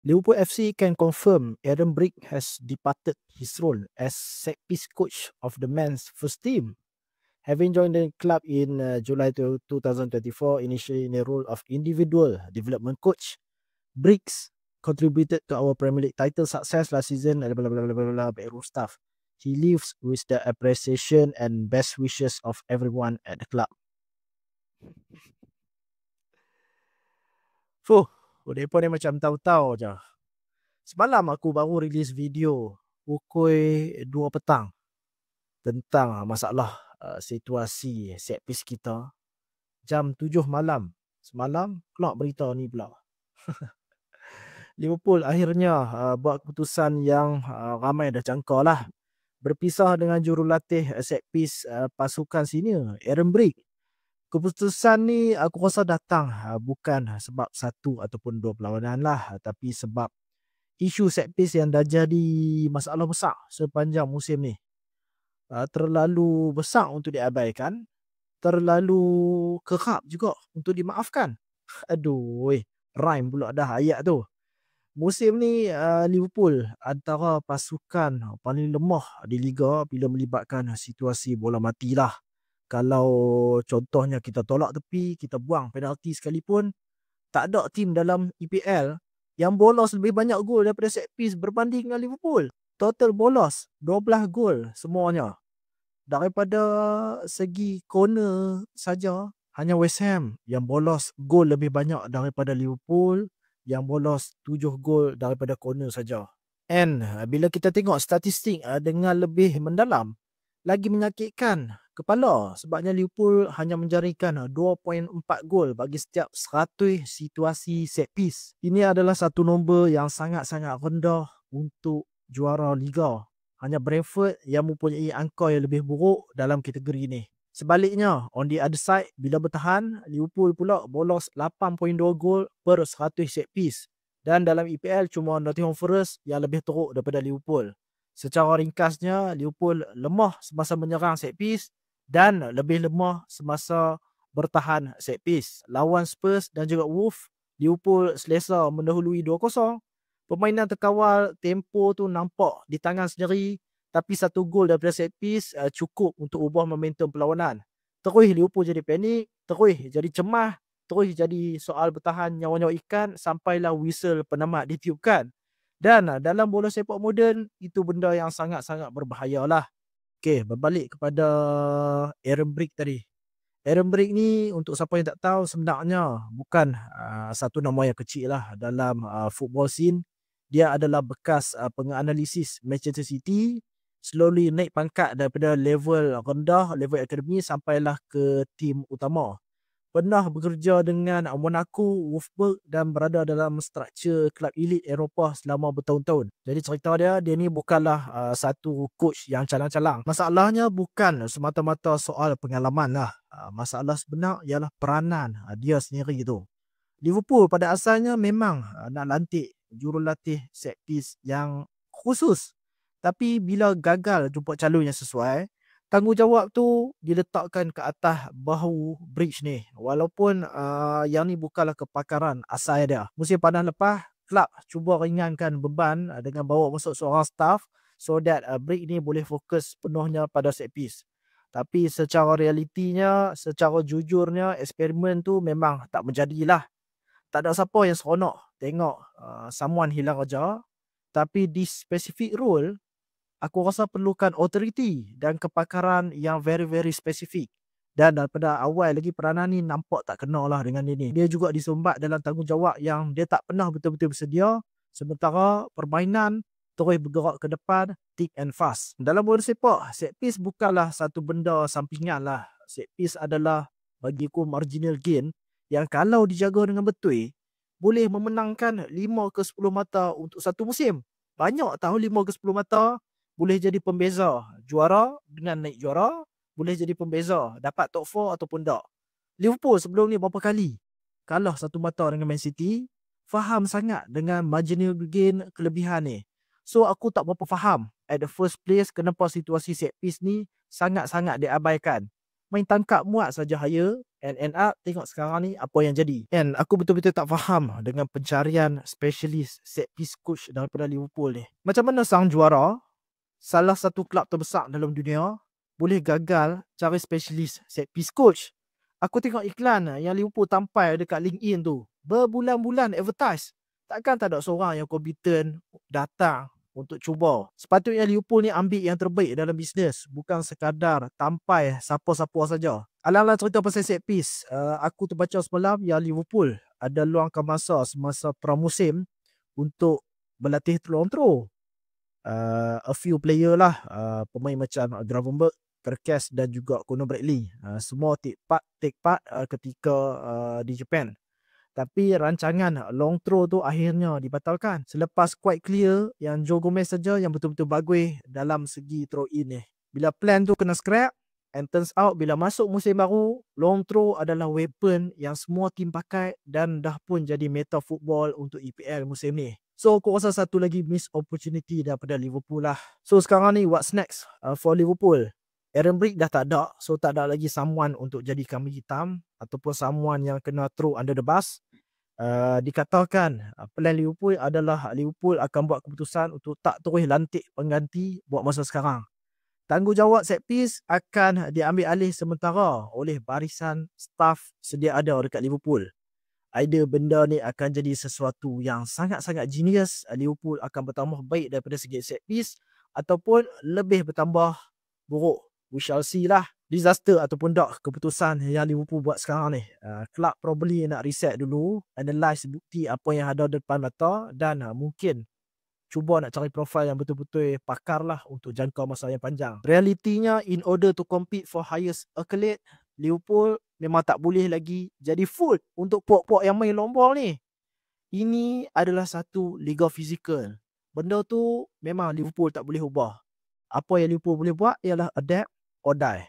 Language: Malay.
Liverpool FC can confirm Aaron Brick has departed his role as set-piece coach of the men's first team. Having joined the club in July 2024, initially in the role of individual development coach, Briggs contributed to our Premier League title success last season, blah, blah, blah, blah, blah, blah, backroom stuff. He leaves with the appreciation and best wishes of everyone at the club. Fuh, mereka ni macam tahu-tahu je. Semalam aku baru release video pukul 2 petang tentang masalah situasi set piece kita. Jam 7 malam semalam keluar berita ni pula. Liverpool akhirnya buat keputusan yang ramai dah jangka lah. Berpisah dengan jurulatih set piece pasukan senior Aaron Brick. Keputusan ni aku rasa datang bukan sebab satu ataupun dua perlawanan lah, tapi sebab isu set piece yang dah jadi masalah besar sepanjang musim ni. Terlalu besar untuk diabaikan, terlalu kerap juga untuk dimaafkan. Aduh, rhyme pula dah ayat tu. Musim ni Liverpool antara pasukan paling lemah di Liga bila melibatkan situasi bola mati lah. Kalau contohnya kita tolak tepi, kita buang penalti sekalipun, tak ada tim dalam EPL yang bolos lebih banyak gol daripada set piece berbanding dengan Liverpool. Total bolos 12 gol semuanya. Daripada segi corner saja, hanya West Ham yang bolos gol lebih banyak daripada Liverpool, yang bolos 7 gol daripada corner saja. And bila kita tengok statistik dengan lebih mendalam, lagi menyakitkan kepala sebabnya Liverpool hanya menjaringkan 2.4 gol bagi setiap 100 situasi set piece. Ini adalah satu nombor yang sangat-sangat rendah untuk juara Liga. Hanya Brentford yang mempunyai angka yang lebih buruk dalam kategori ini. Sebaliknya, on the other side, bila bertahan, Liverpool pula bolos 8.2 gol per 100 set piece. Dan dalam EPL cuma Nottingham Forest yang lebih teruk daripada Liverpool. Secara ringkasnya, Liverpool lemah semasa menyerang set piece dan lebih lemah semasa bertahan set piece. Lawan Spurs dan juga Wolves, Liverpool selesa mendahului 2-0. Permainan terkawal, tempo tu nampak di tangan sendiri, tapi satu gol daripada set piece cukup untuk ubah momentum perlawanan. Terus Liverpool jadi panik, terus jadi cemas, terus jadi soal bertahan nyawa-nyawa ikan sampailah whistle penamat ditiupkan. Dan dalam bola sepak moden, itu benda yang sangat-sangat berbahaya lah. Okay, berbalik kepada Aaron Brick tadi. Aaron Brick ni, untuk siapa yang tak tahu, sebenarnya bukan satu nama yang kecil lah dalam football scene. Dia adalah bekas penganalisis Manchester City, slowly naik pangkat daripada level rendah, level akademi sampailah ke tim utama. Pernah bekerja dengan Monaco, Wolfsburg dan berada dalam struktur kelab elit Eropah selama bertahun-tahun. Jadi cerita dia ni bukanlah satu coach yang calang-calang. Masalahnya bukan semata-mata soal pengalaman lah. Masalah sebenar ialah peranan dia sendiri tu. Liverpool pada asalnya memang nak lantik jurulatih set piece yang khusus. Tapi bila gagal jumpa calon yang sesuai, tanggungjawab tu diletakkan ke atas bahu Bridge ni. Walaupun yang ni bukanlah kepakaran asal dia. Musim panas lepas, klub cuba ringankan beban dengan bawa masuk seorang staff so that Bridge ni boleh fokus penuhnya pada set piece. Tapi secara realitinya, secara jujurnya, eksperimen tu memang tak menjadilah. Tak ada siapa yang seronok tengok someone hilang kerja. Tapi di specific role, aku rasa perlukan authority dan kepakaran yang very very spesifik. Dan daripada awal lagi peranan ni nampak tak kena lah dengan ini. Dia juga disumbat dalam tanggungjawab yang dia tak pernah betul-betul bersedia. Sementara permainan terus bergerak ke depan, thick and fast. Dalam bola sepak, set piece bukanlah satu benda sampingan lah. Set piece adalah bagiku marginal gain yang kalau dijaga dengan betul, boleh memenangkan 5 ke 10 mata untuk satu musim. Banyak tahu 5 ke 10 mata boleh jadi pembeza juara dengan naik juara, boleh jadi pembeza dapat top 4 ataupun tak. Liverpool sebelum ni berapa kali kalah satu mata dengan Man City, faham sangat dengan marginal gain kelebihan ni. So aku tak berapa faham at the first place kenapa situasi set piece ni sangat-sangat diabaikan. Main tangkap muat saja haya, And end up tengok sekarang ni apa yang jadi. And aku betul-betul tak faham dengan pencarian specialist set piece coach daripada Liverpool ni. Macam mana sang juara, salah satu klub terbesar dalam dunia, boleh gagal cari specialist set piece coach? Aku tengok iklan yang Liverpool tampal dekat LinkedIn tu, berbulan-bulan advertise. Takkan tak ada seorang yang kompetent datang untuk cuba. Sepatutnya Liverpool ni ambil yang terbaik dalam bisnes, bukan sekadar tampai siapa-siapa saja. Alang-alang cerita pasal set piece, aku terbaca semalam yang Liverpool ada luangkan masa semasa pramusim untuk berlatih throw. A few player lah, pemain macam Gravenberch, Kerkez dan juga Conor Bradley, semua take part ketika di Japan. Tapi rancangan long throw tu akhirnya dibatalkan selepas quite clear yang Joe Gomez saja yang betul-betul bagus dalam segi throw in ni. Bila plan tu kena scrap, and turns out bila masuk musim baru, long throw adalah weapon yang semua tim pakai dan dah pun jadi meta football untuk EPL musim ni. So aku rasa satu lagi miss opportunity daripada Liverpool lah. So sekarang ni what's next for Liverpool? Aaron Brick dah tak ada, so tak ada lagi someone untuk jadi kambing hitam ataupun someone yang kena throw under the bus. Dikatakan plan Liverpool adalah Liverpool akan buat keputusan untuk tak terus lantik pengganti buat masa sekarang. Tanggungjawab set piece akan diambil alih sementara oleh barisan staff sedia ada dekat Liverpool. Idea benda ni akan jadi sesuatu yang sangat-sangat genius. Liverpool akan bertambah baik daripada segi set piece ataupun lebih bertambah buruk. We shall see lah. Disaster ataupun tak keputusan yang Liverpool buat sekarang ni. Club probably nak reset dulu, analyse bukti apa yang ada depan mata dan mungkin cuba nak cari profil yang betul-betul pakar lah untuk jangka masa yang panjang. Realitinya, in order to compete for highest accolade, Liverpool memang tak boleh lagi jadi food untuk pok-pok yang main long ball ni. Ini adalah satu liga fizikal. Benda tu memang Liverpool tak boleh ubah. Apa yang Liverpool boleh buat ialah adapt or die.